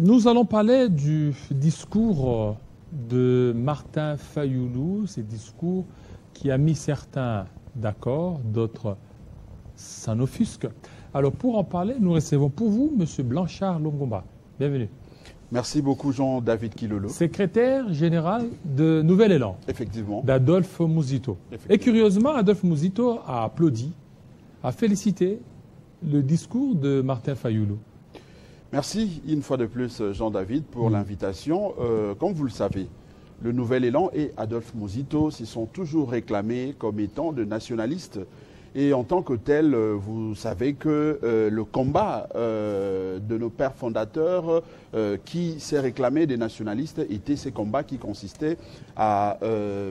Nous allons parler du discours de Martin Fayoulou, ce discours qui a mis certains d'accord, d'autres s'en offusquent. Alors pour en parler, nous recevons pour vous M. Blanchard Longomba. Bienvenue. Merci beaucoup Jean-David Kilolo. Secrétaire général de Nouvel Élan. Effectivement. D'Adolphe Mouzito. Et curieusement, Adolphe Mouzito a applaudi, a félicité le discours de Martin Fayoulou. Merci une fois de plus Jean-David pour l'invitation. Comme vous le savez, le Nouvel Élan et Adolphe Mouzito s'y sont toujours réclamés comme étant de nationalistes. Et en tant que tel, vous savez que le combat de nos pères fondateurs qui s'est réclamé des nationalistes était ces combats qui consistaient à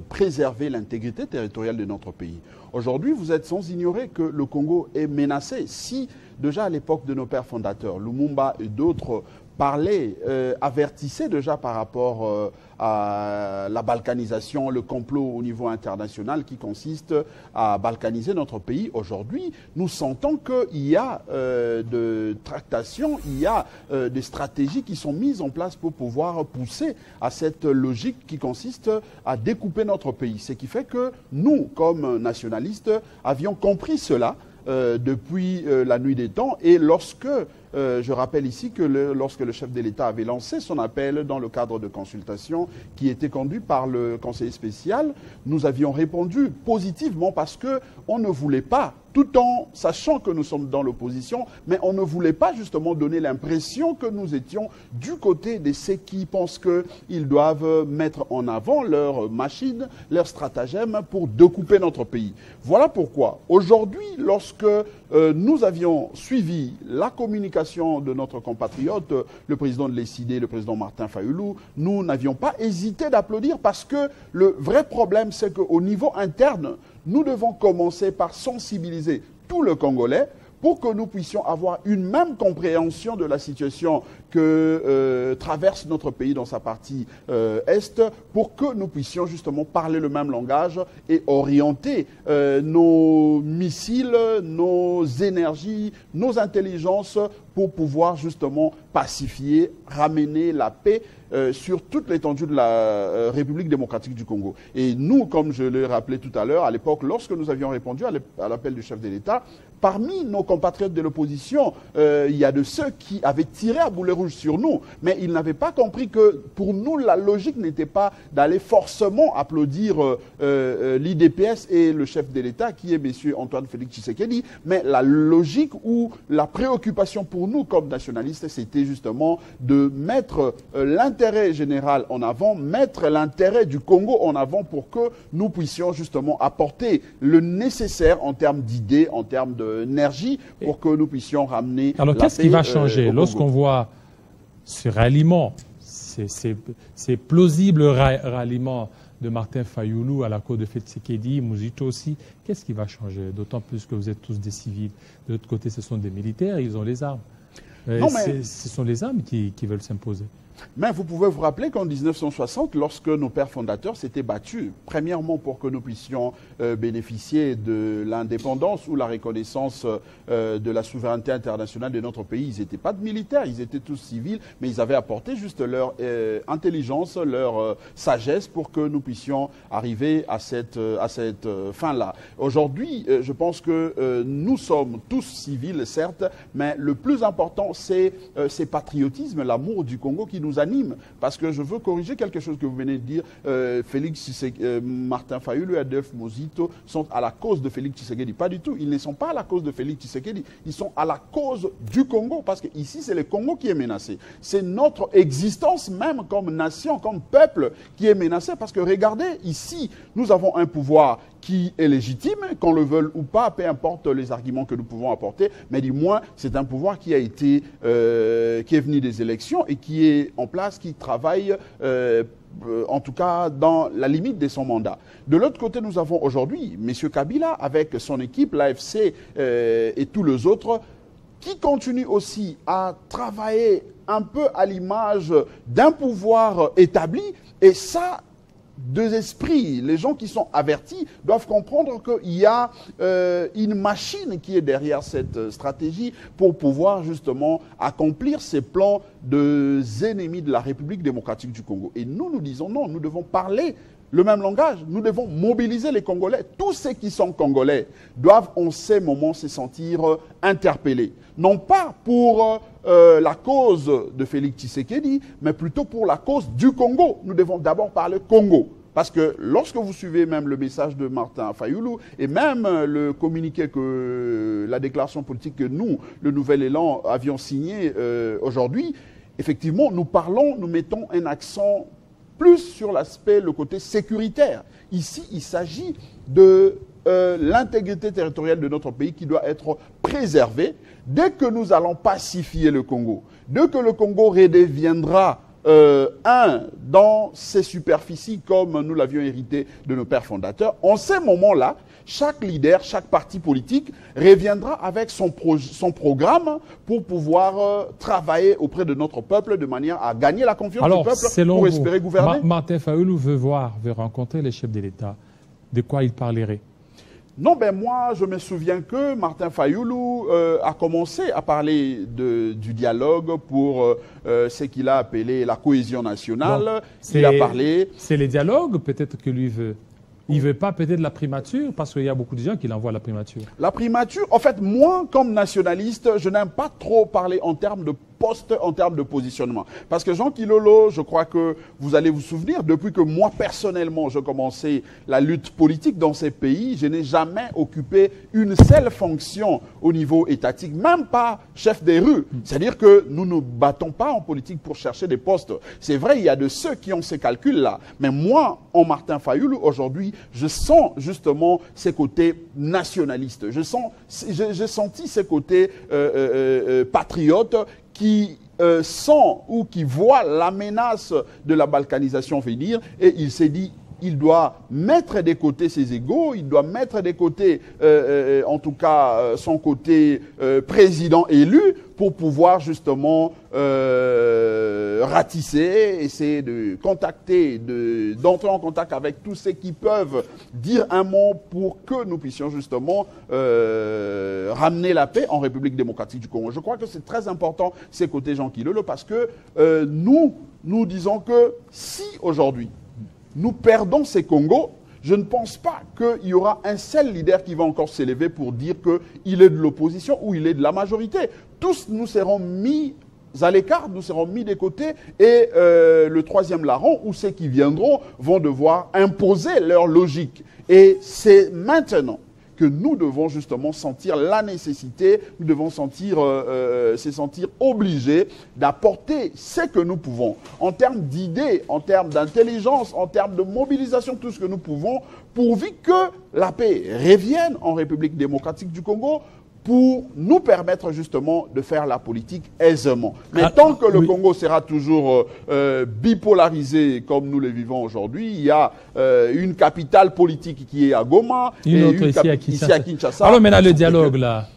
préserver l'intégrité territoriale de notre pays. Aujourd'hui, vous êtes sans ignorer que le Congo est menacé. Si déjà à l'époque de nos pères fondateurs, Lumumba et d'autres parlaient, avertissaient déjà par rapport à la balkanisation, le complot au niveau international qui consiste à balkaniser notre pays. Aujourd'hui, nous sentons qu'il y a de tractations, il y a des stratégies qui sont mises en place pour pouvoir pousser à cette logique qui consiste à découper notre pays. Ce qui fait que nous, comme nationalistes, avions compris cela depuis la nuit des temps et lorsque je rappelle ici que lorsque le chef de l'État avait lancé son appel dans le cadre de consultation qui était conduit par le conseiller spécial, nous avions répondu positivement parce qu'on ne voulait pas, tout en sachant que nous sommes dans l'opposition, mais on ne voulait pas justement donner l'impression que nous étions du côté de ceux qui pensent qu'ils doivent mettre en avant leur machine, leur stratagème pour découper notre pays. Voilà pourquoi aujourd'hui, lorsque nous avions suivi la communication de notre compatriote, le président de l'ECD, le président Martin Fayoulou, nous n'avions pas hésité d'applaudir parce que le vrai problème, c'est qu'au niveau interne, nous devons commencer par sensibiliser tout le Congolais pour que nous puissions avoir une même compréhension de la situation que traverse notre pays dans sa partie Est, pour que nous puissions justement parler le même langage et orienter nos missiles, nos énergies, nos intelligences pour pouvoir justement pacifier, ramener la paix sur toute l'étendue de la République démocratique du Congo. Et nous, comme je l'ai rappelé tout à l'heure, à l'époque, lorsque nous avions répondu à l'appel du chef de l'État, parmi nos compatriotes de l'opposition, il y a de ceux qui avaient tiré à boulet rouge sur nous, mais ils n'avaient pas compris que pour nous, la logique n'était pas d'aller forcément applaudir l'IDPS et le chef de l'État, qui est M. Antoine Félix Tshisekedi, mais la logique ou la préoccupation pour nous comme nationalistes, c'était justement de mettre l'intérêt général en avant, mettre l'intérêt du Congo en avant pour que nous puissions justement apporter le nécessaire en termes d'idées, en termes d'énergie, pour que nous puissions ramener. Alors qu'est-ce qui va changer lorsqu'on voit ce ralliement, ces plausibles ralliements de Martin Fayoulou à la cause de Tshisekedi, Mouzito aussi? Qu'est-ce qui va changer? D'autant plus que vous êtes tous des civils. De l'autre côté, ce sont des militaires, ils ont les armes. Non, ce sont les armes qui veulent s'imposer. Mais vous pouvez vous rappeler qu'en 1960, lorsque nos pères fondateurs s'étaient battus, premièrement pour que nous puissions bénéficier de l'indépendance ou la reconnaissance de la souveraineté internationale de notre pays, ils n'étaient pas de militaires, ils étaient tous civils, mais ils avaient apporté juste leur intelligence, leur sagesse pour que nous puissions arriver à cette fin-là. Aujourd'hui, je pense que nous sommes tous civils, certes, mais le plus important, c'est patriotisme, l'amour du Congo qui nous anime, parce que je veux corriger quelque chose que vous venez de dire. Martin Fayoulou et Adolphe Mouzito sont à la cause de Félix Tshisekedi. Pas du tout. Ils ne sont pas à la cause de Félix Tshisekedi. Ils sont à la cause du Congo, parce que ici c'est le Congo qui est menacé. C'est notre existence même comme nation, comme peuple qui est menacé, parce que regardez, ici, nous avons un pouvoir qui est légitime, qu'on le veuille ou pas, peu importe les arguments que nous pouvons apporter, mais du moins, c'est un pouvoir qui a été, qui est venu des élections et qui est en place, qui travaille, en tout cas, dans la limite de son mandat. De l'autre côté, nous avons aujourd'hui M. Kabila, avec son équipe, l'AFC et tous les autres, qui continuent aussi à travailler un peu à l'image d'un pouvoir établi, et ça, deux esprits, les gens qui sont avertis doivent comprendre qu'il y a une machine qui est derrière cette stratégie pour pouvoir justement accomplir ces plans des ennemis de la République démocratique du Congo. Et nous, nous disons non, nous devons parler le même langage, nous devons mobiliser les Congolais. Tous ceux qui sont Congolais doivent en ces moments se sentir interpellés. Non pas pour la cause de Félix Tshisekedi, mais plutôt pour la cause du Congo. Nous devons d'abord parler Congo. Parce que lorsque vous suivez même le message de Martin Fayulu et même le communiqué la déclaration politique que nous, le Nouvel Élan, avions signé aujourd'hui, effectivement, nous mettons un accent plus sur l'aspect, le côté sécuritaire. Ici, il s'agit de l'intégrité territoriale de notre pays qui doit être préservée dès que nous allons pacifier le Congo. Dès que le Congo redeviendra dans ses superficies comme nous l'avions hérité de nos pères fondateurs, en ces moments-là, chaque leader, chaque parti politique reviendra avec son programme pour pouvoir travailler auprès de notre peuple de manière à gagner la confiance du peuple pour espérer gouverner. Martin Fayulu veut rencontrer les chefs de l'État. De quoi il parlerait? Non, ben moi, je me souviens que Martin Fayulu a commencé à parler du dialogue pour ce qu'il a appelé la cohésion nationale. Il a parlé... C'est le dialogue peut-être que lui veut. Il ne veut pas peut-être la primature parce qu'il y a beaucoup de gens qui l'envoient la primature. La primature, en fait, moi, comme nationaliste, je n'aime pas trop parler en termes de poste, en termes de positionnement. Parce que Jean Kilolo, je crois que vous allez vous souvenir, depuis que moi, personnellement, je commençais la lutte politique dans ces pays, je n'ai jamais occupé une seule fonction au niveau étatique, même pas chef des rues. C'est-à-dire que nous ne battons pas en politique pour chercher des postes. C'est vrai, il y a de ceux qui ont ces calculs-là. Mais moi, en Martin Fayulu, aujourd'hui, je sens justement ces côtés nationalistes. J'ai senti ces côtés patriotes qui sent ou qui voit la menace de la balkanisation venir et il s'est dit il doit mettre de côté ses égos, il doit mettre de côté, en tout cas, son côté président élu pour pouvoir justement ratisser, essayer de contacter, d'entrer en contact avec tous ceux qui peuvent dire un mot pour que nous puissions justement ramener la paix en République démocratique du Congo. Je crois que c'est très important, ces côtés Jean Kilolo, parce que nous disons que si aujourd'hui, nous perdons ces Congos, je ne pense pas qu'il y aura un seul leader qui va encore s'élever pour dire qu'il est de l'opposition ou il est de la majorité. Tous nous serons mis à l'écart, nous serons mis de côté et le troisième larron ou ceux qui viendront vont devoir imposer leur logique. Et c'est maintenant que nous devons justement sentir la nécessité, nous devons se sentir obligés d'apporter ce que nous pouvons, en termes d'idées, en termes d'intelligence, en termes de mobilisation, tout ce que nous pouvons, pourvu que la paix revienne en République démocratique du Congo, pour nous permettre justement de faire la politique aisément. Mais tant que le Congo sera toujours bipolarisé comme nous le vivons aujourd'hui, il y a une capitale politique qui est à Goma et une ici à Kinshasa. Alors maintenant le dialogue là,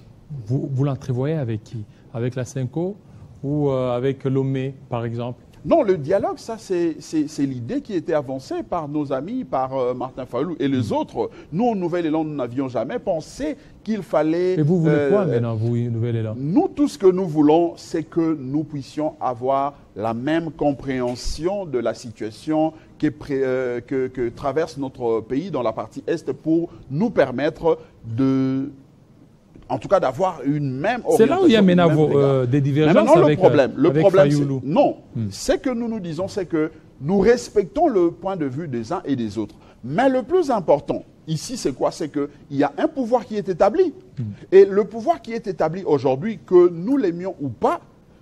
vous l'entrevoyez avec qui? Avec la Senko ou avec Lomé par exemple? Non, le dialogue, ça, c'est l'idée qui était avancée par nos amis, par Martin Fayulu et les autres. Nous, au Nouvel Élan, nous n'avions jamais pensé qu'il fallait... Et vous voulez quoi maintenant, vous, Nouvel Élan? Nous, tout ce que nous voulons, c'est que nous puissions avoir la même compréhension de la situation que traverse notre pays dans la partie Est pour nous permettre en tout cas d'avoir une même orientation. C'est là où il y a maintenant des divergences avec Fayulu. Non, ce que nous nous disons, c'est que nous respectons le point de vue des uns et des autres. Mais le plus important, ici, c'est quoi? C'est qu'il y a un pouvoir qui est établi. Et le pouvoir qui est établi aujourd'hui, que nous l'aimions ou pas,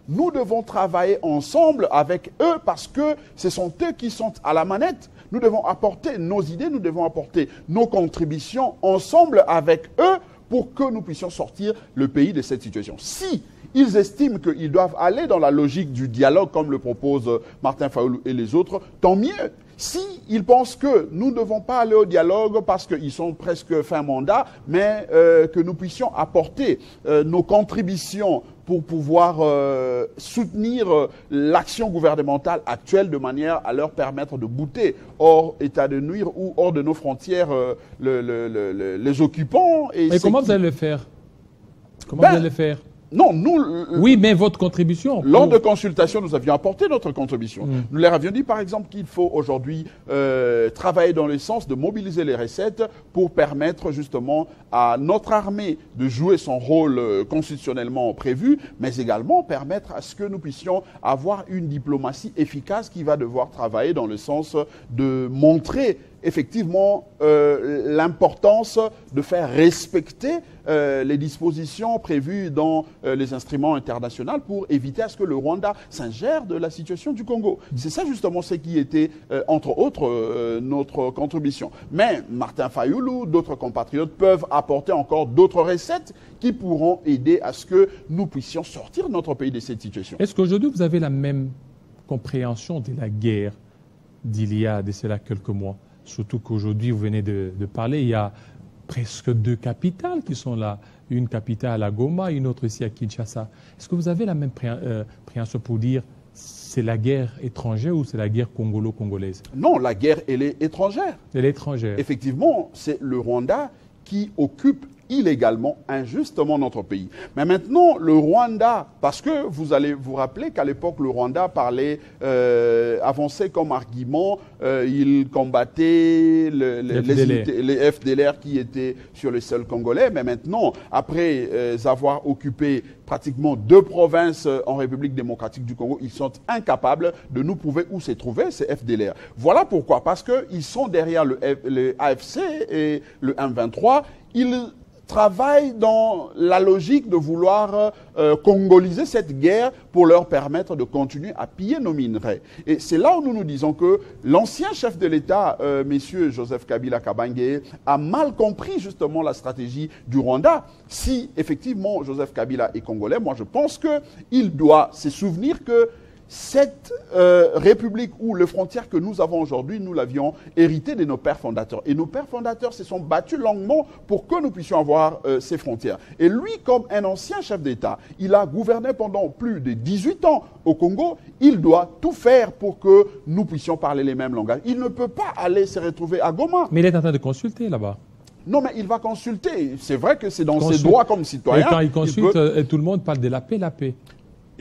nous devons travailler ensemble avec eux parce que ce sont eux qui sont à la manette. Nous devons apporter nos idées, nous devons apporter nos contributions ensemble avec eux pour que nous puissions sortir le pays de cette situation. Si ils estiment qu'ils doivent aller dans la logique du dialogue, comme le propose Martin Fayulu et les autres, tant mieux. S'ils pensent que nous ne devons pas aller au dialogue parce qu'ils sont presque fin mandat, mais que nous puissions apporter nos contributions pour pouvoir soutenir l'action gouvernementale actuelle de manière à leur permettre de bouter hors état de nuire ou hors de nos frontières les occupants. Et comment vous allez le faire? Comment vous allez le faire? Non, nous... Oui, mais votre contribution... Lors de consultations, nous avions apporté notre contribution. Nous leur avions dit, par exemple, qu'il faut aujourd'hui travailler dans le sens de mobiliser les recettes pour permettre justement à notre armée de jouer son rôle constitutionnellement prévu, mais également permettre à ce que nous puissions avoir une diplomatie efficace qui va devoir travailler dans le sens de montrer effectivement l'importance de faire respecter les dispositions prévues dans les instruments internationaux pour éviter à ce que le Rwanda s'ingère de la situation du Congo. C'est ça justement ce qui était, entre autres, notre contribution. Mais Martin Fayulu, d'autres compatriotes peuvent apporter encore d'autres recettes qui pourront aider à ce que nous puissions sortir notre pays de cette situation. Est-ce qu'aujourd'hui vous avez la même compréhension de la guerre d'il y a de cela quelques mois? Surtout qu'aujourd'hui, vous venez de parler, il y a presque 2 capitales qui sont là. Une capitale à Goma, une autre ici à Kinshasa. Est-ce que vous avez la même préhension pour dire c'est la guerre étrangère ou c'est la guerre congolo-congolaise? Non, la guerre, elle est étrangère. Elle est étrangère. Effectivement, c'est le Rwanda qui occupe illégalement, injustement notre pays. Mais maintenant, le Rwanda, parce que vous allez vous rappeler qu'à l'époque, le Rwanda parlait, avançait comme argument, il combattait les FDLR qui étaient sur le sol congolais. Mais maintenant, après avoir occupé pratiquement 2 provinces en République démocratique du Congo, ils sont incapables de nous prouver où se trouvaient ces FDLR. Voilà pourquoi. Parce qu'ils sont derrière le AFC et le M23. Ils travaillent dans la logique de vouloir congoliser cette guerre pour leur permettre de continuer à piller nos minerais. Et c'est là où nous nous disons que l'ancien chef de l'État, messieurs Joseph Kabila Kabange, a mal compris justement la stratégie du Rwanda. Si effectivement Joseph Kabila est congolais, moi je pense qu'il doit se souvenir que cette république ou les frontières que nous avons aujourd'hui, nous l'avions hérité de nos pères fondateurs. Et nos pères fondateurs se sont battus longuement pour que nous puissions avoir ces frontières. Et lui, comme un ancien chef d'État, il a gouverné pendant plus de 18 ans au Congo. Il doit tout faire pour que nous puissions parler les mêmes langages. Il ne peut pas aller se retrouver à Goma. Mais il est en train de consulter là-bas. Non, mais il va consulter. C'est vrai que c'est dans ses droits comme citoyen. Et quand il consulte, tout le monde parle de la paix, la paix.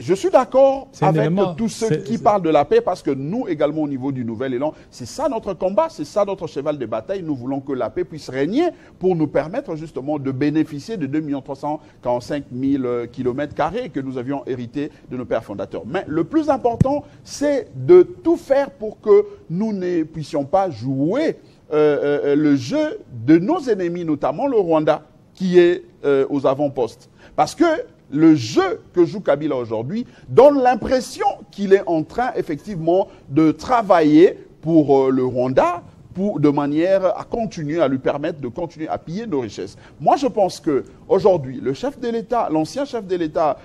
Je suis d'accord avec tous ceux qui parlent de la paix parce que nous, également au niveau du Nouvel Élan, c'est ça notre combat, c'est ça notre cheval de bataille. Nous voulons que la paix puisse régner pour nous permettre justement de bénéficier de 2 345 000 km² que nous avions hérité de nos pères fondateurs. Mais le plus important, c'est de tout faire pour que nous ne puissions pas jouer le jeu de nos ennemis, notamment le Rwanda, qui est aux avant-postes. Parce que le jeu que joue Kabila aujourd'hui donne l'impression qu'il est en train effectivement de travailler pour le Rwanda de manière à continuer, à lui permettre de continuer à piller nos richesses. Moi, je pense qu'aujourd'hui, le chef de l'État, l'ancien chef de l'État,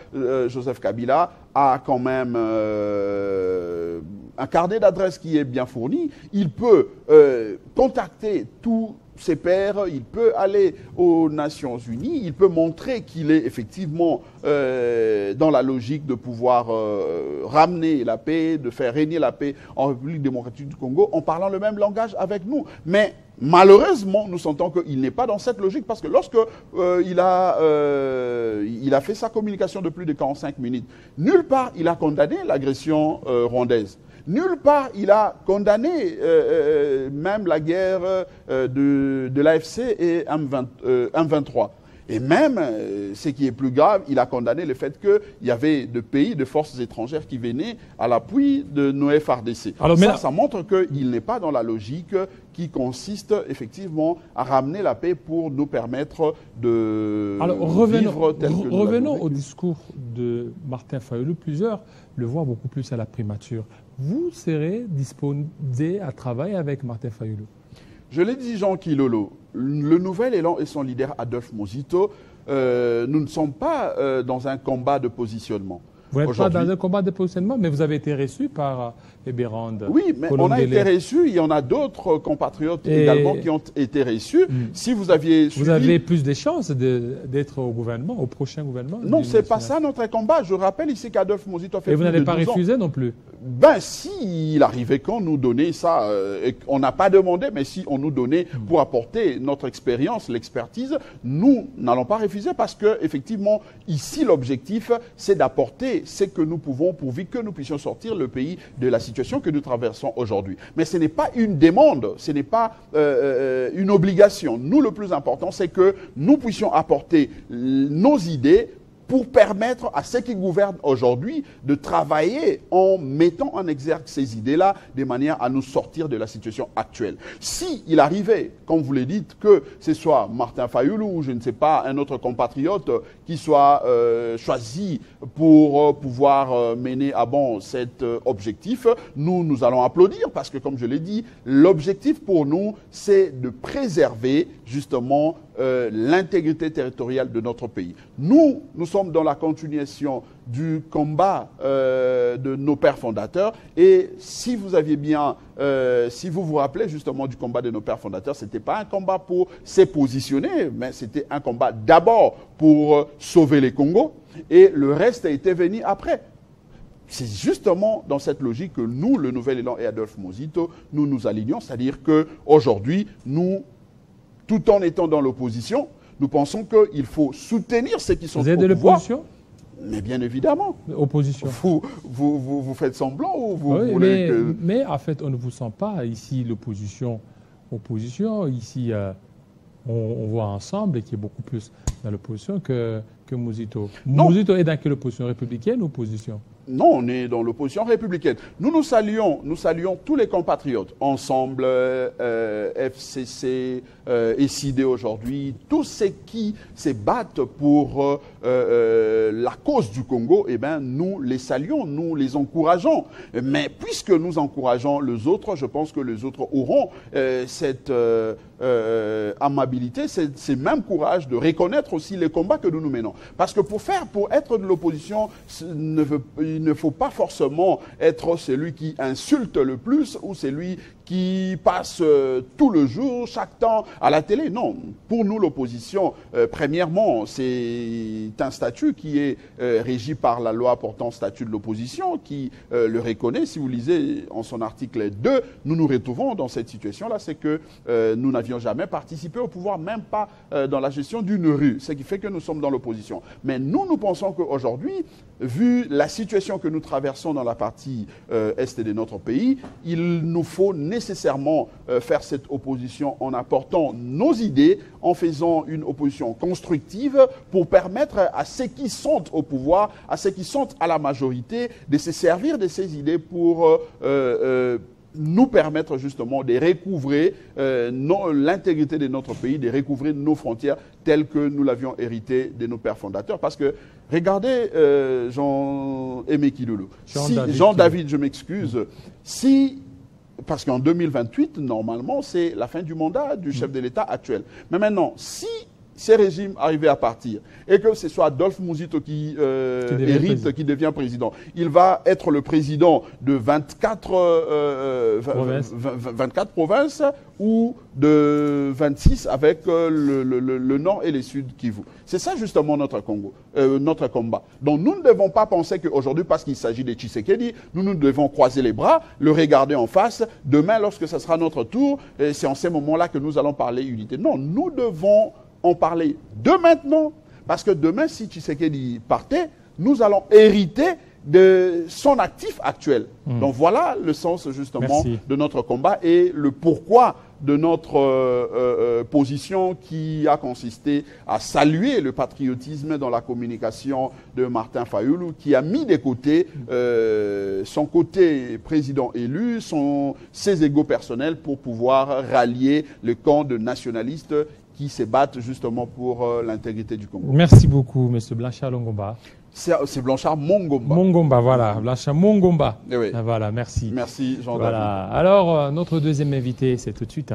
Joseph Kabila, a quand même un carnet d'adresses qui est bien fourni. Il peut contacter tous ses pairs, il peut aller aux Nations Unies, il peut montrer qu'il est effectivement dans la logique de pouvoir ramener la paix, de faire régner la paix en République démocratique du Congo en parlant le même langage avec nous. Mais malheureusement, nous sentons qu'il n'est pas dans cette logique parce que lorsque il a fait sa communication de plus de 45 minutes, nulle part il a condamné l'agression rwandaise. Nulle part, il a condamné même la guerre de l'AFC et M23. Et même, ce qui est plus grave, il a condamné le fait qu'il y avait de pays, de forces étrangères qui venaient à l'appui de nos FARDC. Alors, ça montre qu'il n'est pas dans la logique qui consiste effectivement à ramener la paix pour nous permettre de vivre tel que nous revenons au discours de Martin Fayulu. Plusieurs le voient beaucoup plus à la primature. Vous serez disposé à travailler avec Martin Fayulu? Je l'ai dit, Jean Kilolo, le Nouvel Élan et son leader Adolphe Muzito, nous ne sommes pas dans un combat de positionnement. Vous n'êtes pas dans un combat de positionnement, mais vous avez été reçu par Bérande. Oui, mais on a été reçus. Il y en a d'autres compatriotes également qui ont été reçus. Si vous aviez suivi... Vous avez plus de chances d'être au gouvernement, au prochain gouvernement? Non, ce n'est pas ça notre combat. Je rappelle ici qu'Adolphe Mozito a fait. Et vous n'allez pas refuser non plus? Ben, si il arrivait qu'on nous donnait ça, et on n'a pas demandé, mais si on nous donnait pour apporter notre expérience, l'expertise, nous n'allons pas refuser parce que effectivement, ici, l'objectif, c'est d'apporter ce que nous pouvons pourvu que nous puissions sortir le pays de la situation que nous traversons aujourd'hui. Mais ce n'est pas une demande, ce n'est pas une obligation. Nous, le plus important, c'est que nous puissions apporter nos idées pour permettre à ceux qui gouvernent aujourd'hui de travailler en mettant en exergue ces idées-là de manière à nous sortir de la situation actuelle. Si il arrivait, comme vous le dites, que ce soit Martin Fayulu ou je ne sais pas, un autre compatriote qui soit choisi pour pouvoir mener à bon cet objectif, nous allons applaudir parce que, comme je l'ai dit, l'objectif pour nous, c'est de préserver justement l'intégrité territoriale de notre pays. Nous sommes dans la continuation du combat de nos pères fondateurs et si vous aviez bien, si vous vous rappelez justement du combat de nos pères fondateurs, ce n'était pas un combat pour se positionner, mais c'était un combat d'abord pour sauver les Congos et le reste a été venu après. C'est justement dans cette logique que nous, le Nouvel Élan et Adolphe Mozito, nous nous alignons, c'est-à-dire qu'aujourd'hui, nous, tout en étant dans l'opposition, nous pensons qu'il faut soutenir ceux qui sont au pouvoir. Vous êtes de l'opposition? Mais bien évidemment. Opposition. Vous faites semblant ou vous oui, voulez que... Mais en fait, on ne vous sent pas ici l'opposition. Ici, on voit ensemble et qui est beaucoup plus dans l'opposition que Mozito. Mozito est dans quelle opposition? Républicaine ou opposition? Non, on est dans l'opposition républicaine. Nous saluons tous les compatriotes, Ensemble, FCC, SID aujourd'hui, tous ceux qui se battent pour la cause du Congo, eh bien, nous les saluons, nous les encourageons. Mais puisque nous encourageons les autres, je pense que les autres auront cette amabilité, ce même courage de reconnaître aussi les combats que nous menons. Parce que pour être de l'opposition, il ne faut pas forcément être celui qui insulte le plus ou celui qui passe tout le jour, chaque temps à la télé. Non, pour nous l'opposition, premièrement, c'est un statut qui est régi par la loi portant statut de l'opposition, qui le reconnaît. Si vous lisez en son article 2, nous nous retrouvons dans cette situation-là, c'est que nous n'avions jamais participé au pouvoir, même pas dans la gestion d'une rue, ce qui fait que nous sommes dans l'opposition. Mais nous pensons qu'aujourd'hui, vu la situation que nous traversons dans la partie est de notre pays, il nous faut nécessairement faire cette opposition en apportant nos idées, en faisant une opposition constructive pour permettre à ceux qui sont au pouvoir, à ceux qui sont à la majorité, de se servir de ces idées pour nous permettre justement de recouvrer l'intégrité de notre pays, de recouvrer nos frontières telles que nous l'avions hérité de nos pères fondateurs. Parce que, regardez Jean-Aimé Kilolo. Jean-David, je m'excuse. Parce qu'en 2028, normalement, c'est la fin du mandat du chef de l'État actuel. Mais maintenant, si ces régimes arrivaient à partir et que ce soit Adolphe Mozito qui devient président, il va être le président de 24 provinces ou de 26 avec le nord et le sud Kivu. C'est ça justement notre combat. Donc nous ne devons pas penser qu'aujourd'hui, parce qu'il s'agit de Tshisekedi, nous devons croiser les bras, le regarder en face. Demain, lorsque ce sera notre tour, c'est en ces moments-là que nous allons parler unité. Non, nous devons en parler de maintenant, parce que demain, si Tshisekedi partait, nous allons hériter de son actif actuel. Donc voilà le sens justement de notre combat et le pourquoi de notre position qui a consisté à saluer le patriotisme dans la communication de Martin Fayulu, qui a mis de côté son côté président élu, ses égos personnels pour pouvoir rallier le camp de nationalistes qui se battent justement pour l'intégrité du Congo. Merci beaucoup, M. Blanchard Longomba. C'est Blanchard Mongomba. Mongomba, voilà. Blanchard Mongomba. Oui. Voilà, merci. Merci, Jean-David. Voilà. Alors, notre deuxième invité, c'est tout de suite.